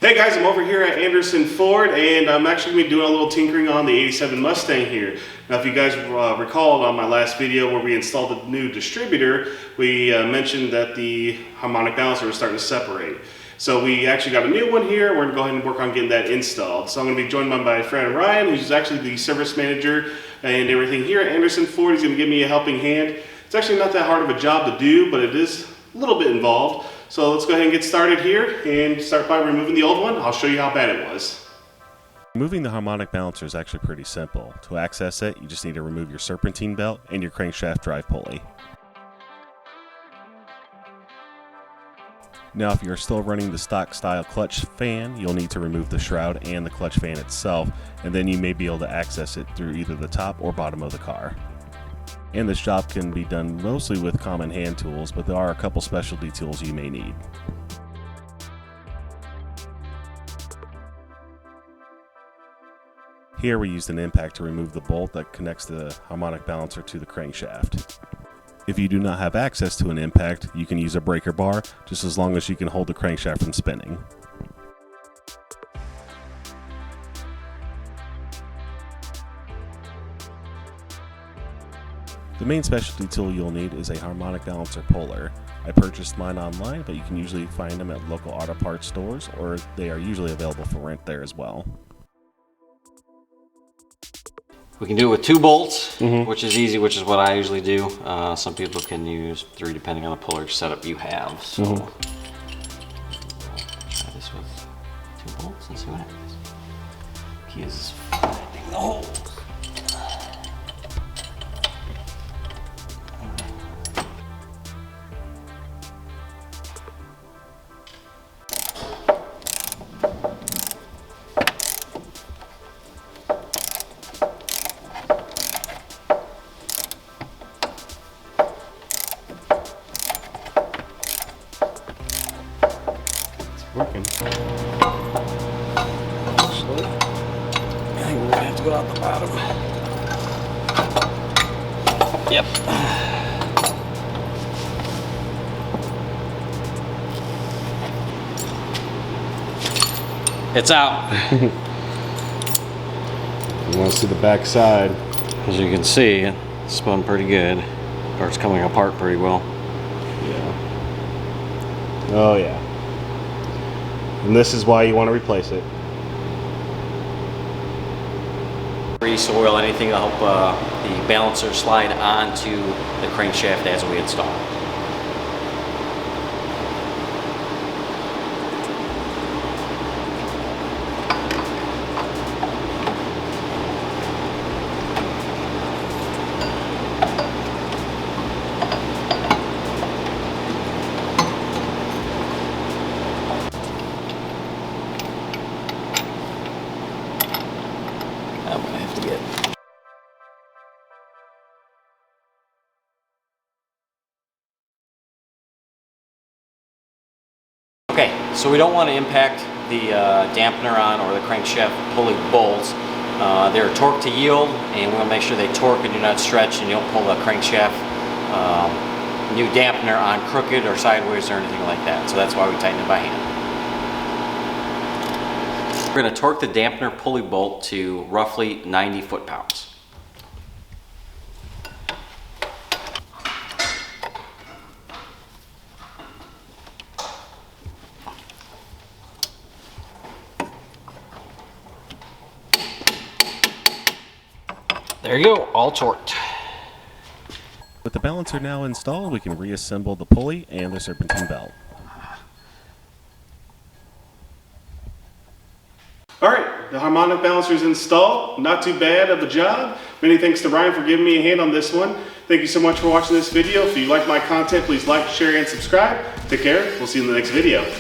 Hey guys, I'm over here at Anderson Ford and I'm actually going to be doing a little tinkering on the 87 Mustang here. Now if you guys recalled on my last video where we installed the new distributor, we mentioned that the harmonic balancer was starting to separate. So we actually got a new one here. We're going to go ahead and work on getting that installed. So I'm going to be joined by my friend Ryan, who's actually the service manager and everything here at Anderson Ford. He's going to give me a helping hand. It's actually not that hard of a job to do, but it is a little bit involved. So let's go ahead and get started here and start by removing the old one. I'll show you how bad it was. Removing the harmonic balancer is actually pretty simple. To access it, you just need to remove your serpentine belt and your crankshaft drive pulley. Now if you're still running the stock style clutch fan, you'll need to remove the shroud and the clutch fan itself, and then you may be able to access it through either the top or bottom of the car. And this job can be done mostly with common hand tools, but there are a couple specialty tools you may need. Here we used an impact to remove the bolt that connects the harmonic balancer to the crankshaft. If you do not have access to an impact, you can use a breaker bar, just as long as you can hold the crankshaft from spinning. The main specialty tool you'll need is a harmonic balancer puller. I purchased mine online, but you can usually find them at local auto parts stores, or they are usually available for rent there as well. We can do it with 2 bolts, which is easy, which is what I usually do. Some people can use 3 depending on the puller setup you have. So we'll try this with 2 bolts and see what happens. Key is finding the holes. Working. I think we're gonna have to go out the bottom. Yep. It's out. You want to see the back side. As you can see, it's spun pretty good, or it's coming apart pretty well. Yeah. Oh yeah. And this is why you want to replace it. Grease, oil, anything to help the balancer slide onto the crankshaft as we install. I'm gonna have to get. Okay, so we don't want to impact the dampener on or the crankshaft pulley bolts. They're torque to yield, and we want to make sure they torque and do not stretch, and you don't pull the crankshaft new dampener on crooked or sideways or anything like that. So that's why we tighten it by hand. We're going to torque the dampener pulley bolt to roughly 90 foot-pounds. There you go, all torqued. With the balancer now installed, we can reassemble the pulley and the serpentine belt. Alright, the harmonic balancer is installed. Not too bad of a job. Many thanks to Ryan for giving me a hand on this one. Thank you so much for watching this video. If you like my content, please like, share, and subscribe. Take care. We'll see you in the next video.